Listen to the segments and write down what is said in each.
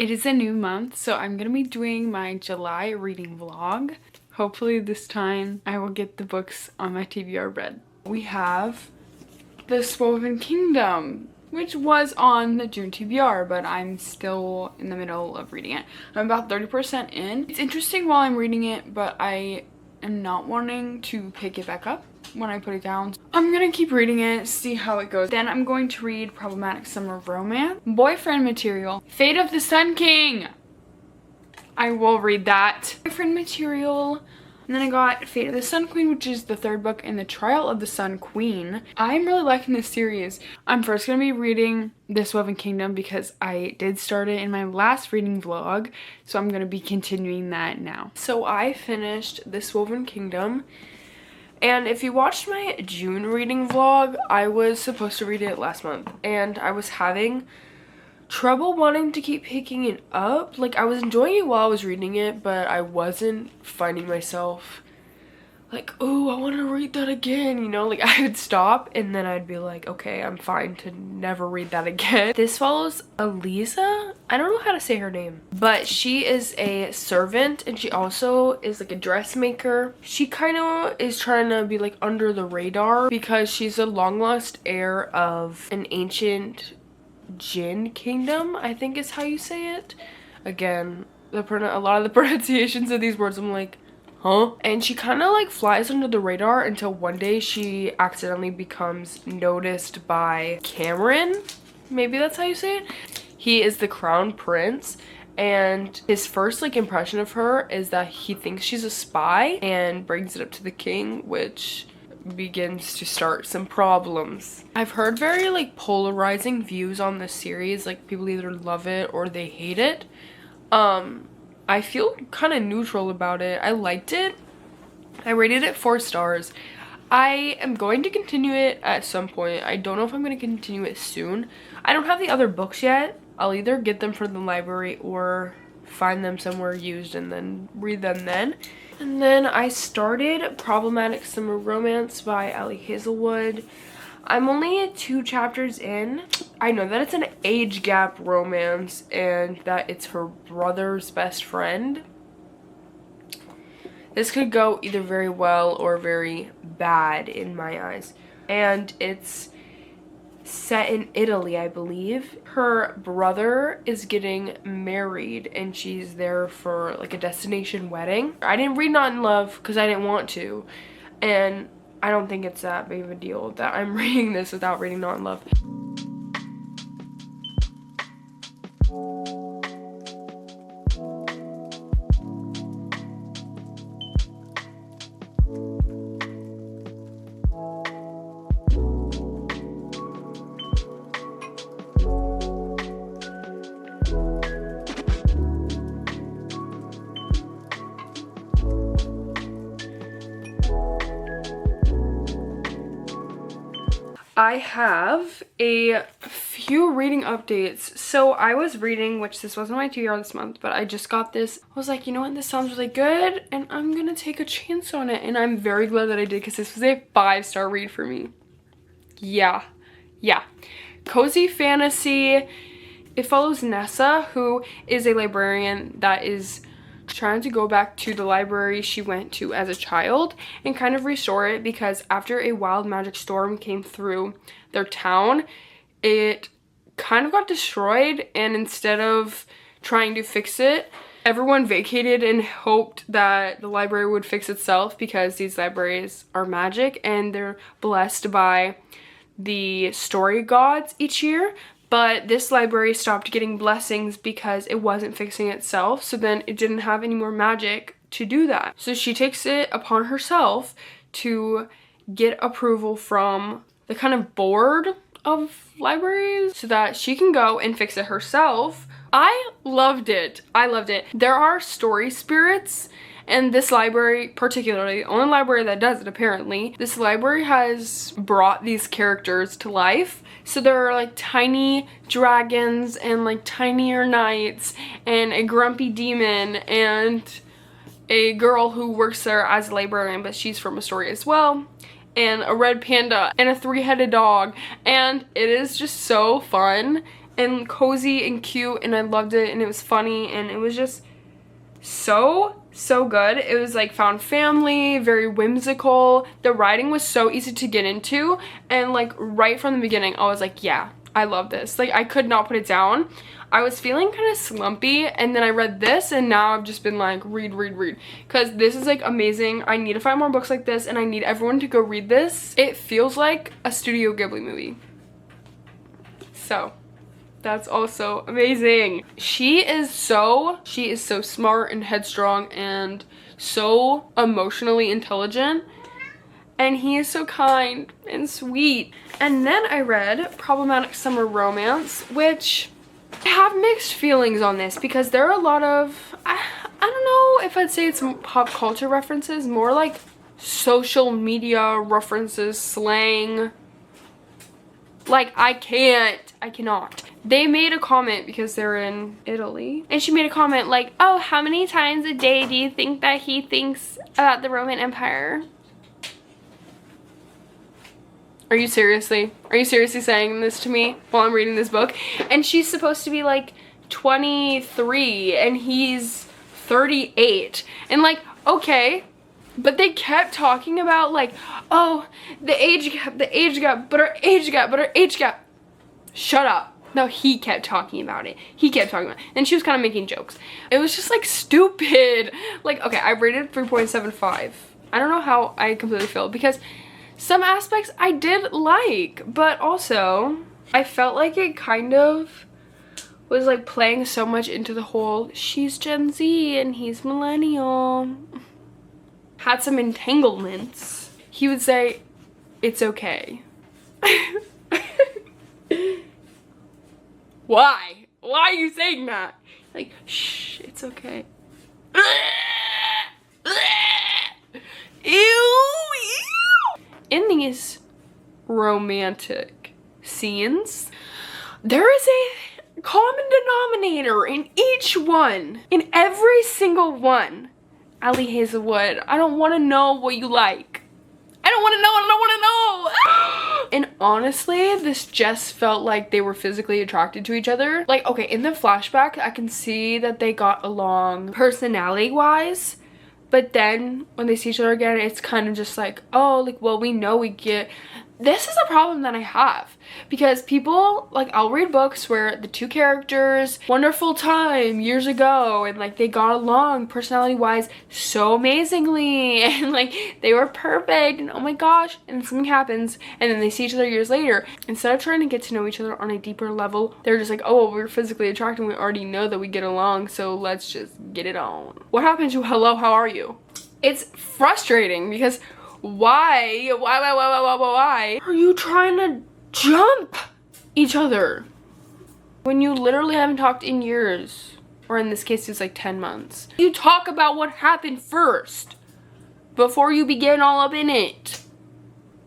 It is a new month, so I'm gonna be doing my July reading vlog. Hopefully this time I will get the books on my TBR read. We have The Woven Kingdom, which was on the June TBR, but I'm still in the middle of reading it. I'm about 30% in. It's interesting while I'm reading it, but I am not wanting to pick it back up when I put it down. I'm gonna keep reading it, see how it goes. Then I'm going to read Problematic Summer Romance, Boyfriend Material, Fate of the Sun King. I will read that. Boyfriend Material. And then I got Fate of the Sun Queen, which is the third book in the Trial of the Sun Queen. I'm really liking this series. I'm first going to be reading This Woven Kingdom because I did start it in my last reading vlog. So I'm going to be continuing that now. So I finished This Woven Kingdom. And if you watched my June reading vlog, I was supposed to read it last month. And I was having trouble wanting to keep picking it up. Like, I was enjoying it while I was reading it, but I wasn't finding myself like, oh, I want to read that again, you know? Like, I would stop and then I'd be like, okay, I'm fine to never read that again. This follows Alexia. I don't know how to say her name, but she is a servant and she also is like a dressmaker. She kind of is trying to be like under the radar because she's a long lost heir of an ancient Jin kingdom, I think is how you say it. Again, a lot of the pronunciations of these words I'm like, huh? And she kind of like flies under the radar until one day she accidentally becomes noticed by Cameron. Maybe that's how you say it. He is the crown prince and his first like impression of her is that he thinks she's a spy and brings it up to the king, which begins to start some problems. I've heard very like polarizing views on this series. Like, people either love it or they hate it. I feel kind of neutral about it. I liked it. I rated it 4 stars. I am going to continue it at some point. I don't know if I'm going to continue it soon. I don't have the other books yet. I'll either get them from the library or find them somewhere used and then read them then. And then I started Problematic Summer Romance by Allie Hazelwood. I'm only 2 chapters in. I know that it's an age gap romance and that it's her brother's best friend. This could go either very well or very bad in my eyes. And it's set in Italy, I believe. Her brother is getting married and she's there for like a destination wedding. I didn't read Not in Love because I didn't want to, and I don't think it's that big of a deal that I'm reading this without reading Not in Love. I have a few reading updates. So I was reading, which this wasn't my TBR this month, but I just got this. I was like, you know what, this sounds really good and I'm gonna take a chance on it. And I'm very glad that I did because this was a 5-star read for me. Yeah. Cozy fantasy. It follows Nessa, who is a librarian that is trying to go back to the library she went to as a child and kind of restore it because after a wild magic storm came through their town, it kind of got destroyed, and instead of trying to fix it, everyone vacated and hoped that the library would fix itself because these libraries are magic and they're blessed by the story gods each year. But this library stopped getting blessings because it wasn't fixing itself, so then it didn't have any more magic to do that. So she takes it upon herself to get approval from the kind of board of libraries so that she can go and fix it herself. I loved it. There are story spirits, and this library, particularly, the only library that does it apparently, this library has brought these characters to life. So there are like tiny dragons and like tinier knights and a grumpy demon and a girl who works there as a librarian, but she's from a story as well, and a red panda and a 3-headed dog, and it is just so fun. and cozy and cute, and I loved it, and it was funny, and it was just so good. It was like found family, very whimsical. The writing was so easy to get into, and like right from the beginning I was like, yeah, I love this. Like I could not put it down. I was feeling kind of slumpy, and then I read this, and now I've just been like, read, because this is like amazing. I need to find more books like this, and I need everyone to go read this. It feels like a Studio Ghibli movie. So that's also amazing. She is so smart and headstrong and so emotionally intelligent, and he is so kind and sweet. And then I read Problematic Summer Romance, which I have mixed feelings on this because there are a lot of, I don't know if I'd say it's pop culture references, more like social media references, slang. Like I cannot. They made a comment because they're in Italy, and she made a comment like, oh, how many times a day do you think that he thinks about the Roman Empire? Are you seriously saying this to me while I'm reading this book? And she's supposed to be like 23 and he's 38. And like, okay, but they kept talking about like, oh, the age gap, but our age gap. Shut up. No, he kept talking about it. And she was kind of making jokes. It was just like stupid. Like, okay, I rated 3.75. I don't know how I completely feel because some aspects I did like, but also I felt like it kind of was like playing so much into the whole she's Gen Z and he's millennial. Had some entanglements. He would say, it's okay. Why? Why are you saying that? Like, shh, it's okay. Ew. In these romantic scenes, there is a common denominator in each one. In every single one. Allie Hazelwood, I don't want to know what you like. I don't want to know. And honestly, this just felt like they were physically attracted to each other. Like, okay, in the flashback, I can see that they got along personality-wise. But then when they see each other again, it's kind of just like, oh, like, well, we know we get. This is a problem that I have because people, like, I'll read books where the two characters, wonderful time years ago, and like they got along personality wise so amazingly, and like they were perfect, and oh my gosh, and then something happens, and then they see each other years later. Instead of trying to get to know each other on a deeper level, they're just like, oh, well, we're physically attracted, we already know that we get along, so let's just get it on. What happened to hello, how are you? It's frustrating because why are you trying to jump each other when you literally haven't talked in years? Or in this case, it's like 10 months. You talk about what happened first before you begin all up in it.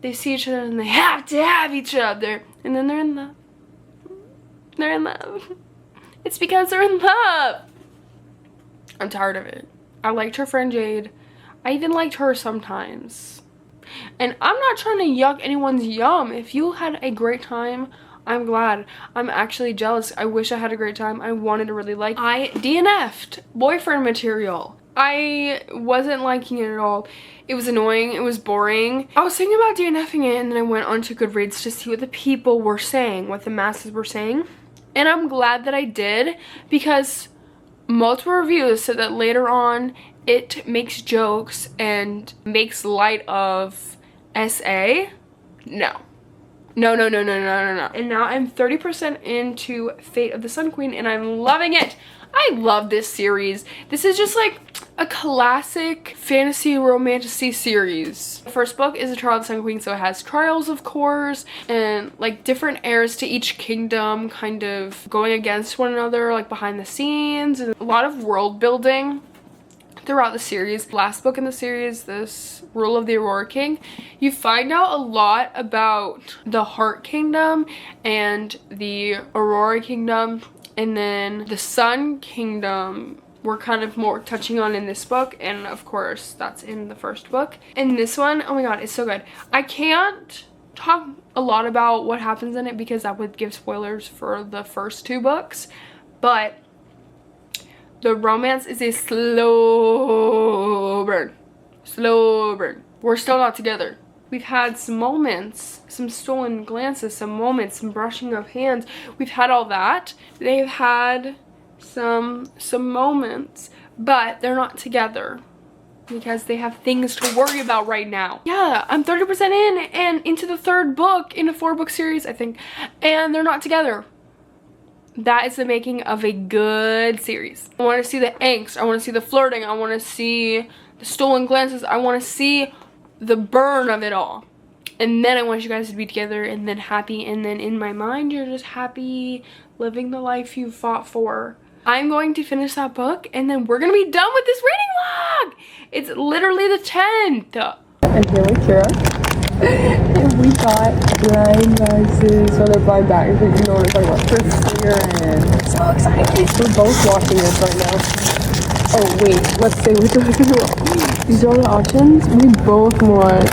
They see each other and they have to have each other, and then they're in love. They're in love. It's because they're in love. I'm tired of it. I liked her friend Jade. I even liked her sometimes. And I'm not trying to yuck anyone's yum. If you had a great time, I'm glad. I'm actually jealous. I wish I had a great time. I wanted to really like. I DNF'd boyfriend material. I wasn't liking it at all. It was annoying. It was boring. I was thinking about DNFing it, and then I went onto Goodreads to see what the people were saying, what the masses were saying. And I'm glad that I did, because multiple reviews said that later on it makes jokes and makes light of SA. No. No. And now I'm 30% into Fate of the Sun Queen, and I'm loving it. I love this series. This is just like a classic fantasy romantasy series. The first book is A Trial of the Sun Queen, so it has trials, of course, and like different heirs to each kingdom kind of going against one another, like behind the scenes, and a lot of world building throughout the series. Last book in the series, this Rule of the Aurora King, you find out a lot about the Heart Kingdom and the Aurora Kingdom, and then the Sun Kingdom we're kind of more touching on in this book, and of course that's in the first book. And this one, oh my god, it's so good. I can't talk a lot about what happens in it because that would give spoilers for the first 2 books, but the romance is a slow burn. Slow burn. We're still not together. We've had some moments, some stolen glances, some moments, some brushing of hands. We've had all that. They've had some moments, but they're not together because they have things to worry about right now. Yeah, I'm 30% in and into the 3rd book in a 4-book series, I think, and they're not together. That is the making of a good series. I want to see the angst. I want to see the flirting. I want to see the stolen glances. I want to see the burn of it all. And then I want you guys to be together and then happy. And then in my mind, you're just happy living the life you fought for. I'm going to finish that book and then we're going to be done with this reading vlog. It's literally the 10th. I'm here with Kira. And we got blind glasses, so they're blind bags, but you know what I'm talking about. First year and so excited. We're both watching this right now. Oh wait, let's say which one. These are the options. We both want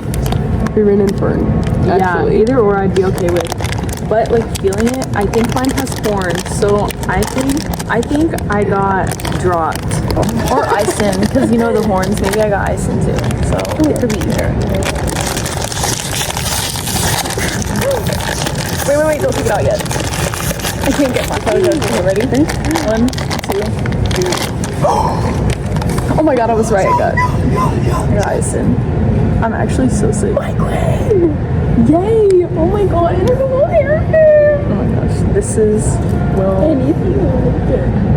Viren and Fern. Actually. Yeah, either or I'd be okay with. But like feeling it, I think mine has horns, so I think I got dropped. Or Ison, because you know the horns, maybe I got Ison too. So it could be either. Wait, don't take it out yet. I can't get my photo. Okay, ready? 1, 2, 3. Oh my god, I was right. I got Ison. I'm actually so sick. My queen! Yay! Oh my god, I don't know what hair. Oh my gosh, this is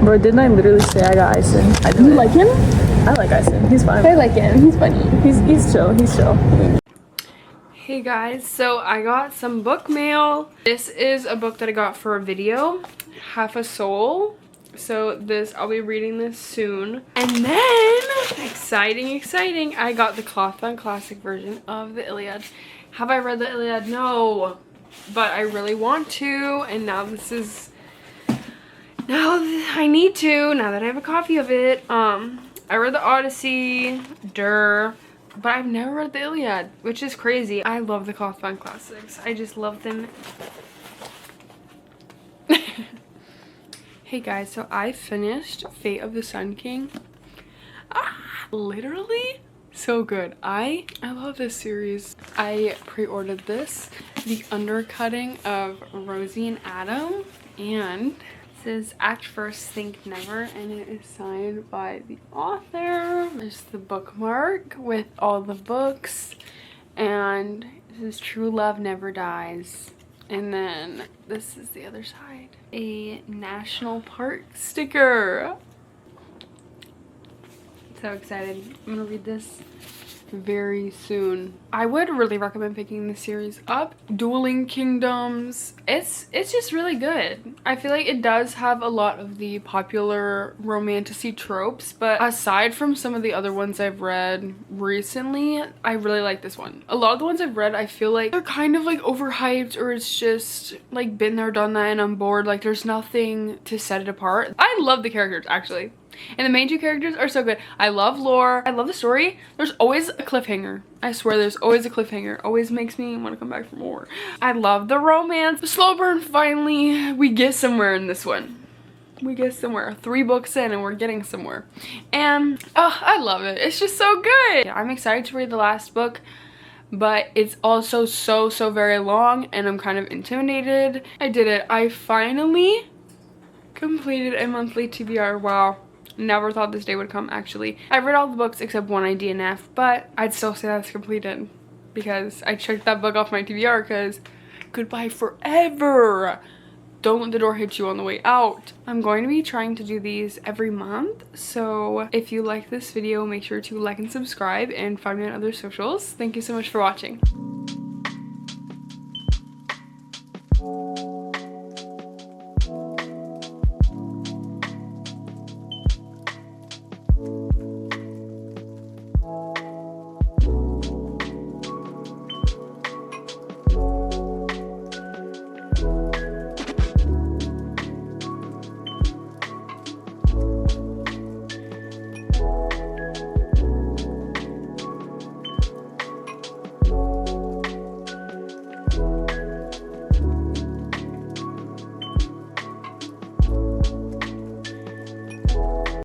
Bro, didn't I literally say I got Ison? You like him? I like Ison. He's fine. I like him. He's funny. He's chill. He's chill. Hey guys, so I got some book mail. This is a book that I got for a video, Half a Soul. So I'll be reading this soon. And then, exciting, I got the cloth-bound classic version of the Iliad. Have I read the Iliad? No, but I really want to, and now I need to, now that I have a copy of it. I read the Odyssey, but I've never read the Iliad, which is crazy. I love the cloth-bound classics. I just love them. Hey guys, so I finished Fate of the Sun King. Literally so good. I love this series. I pre-ordered this, the undercutting of Rosie and Adam, and this is Act First, Think Never, and it is signed by the author. There's the bookmark with all the books, and this is True Love Never Dies. And then this is the other side. A national park sticker. So excited. I'm gonna read this very soon. I would really recommend picking this series up. Dueling Kingdoms. It's just really good. I feel like it does have a lot of the popular romantasy tropes, but aside from some of the other ones I've read recently, I really like this one. A lot of the ones I've read, I feel like they're kind of like overhyped, or it's just like been there, done that, and I'm bored. Like there's nothing to set it apart. I love the characters actually. And the main 2 characters are so good. I love lore. I love the story. There's always a cliffhanger. I swear there's always a cliffhanger. Always makes me want to come back for more. I love the romance. The slow burn, finally. We get somewhere in this one. We get somewhere. 3 books in and we're getting somewhere. And, oh, I love it. It's just so good. I'm excited to read the last book, but it's also so very long and I'm kind of intimidated. I did it. I finally completed a monthly TBR. Wow. Never thought this day would come, actually. I read all the books except one I DNF, but I'd still say that's completed because I checked that book off my TBR because goodbye forever. Don't let the door hit you on the way out. I'm going to be trying to do these every month, so if you like this video, make sure to like and subscribe and find me on other socials. Thank you so much for watching.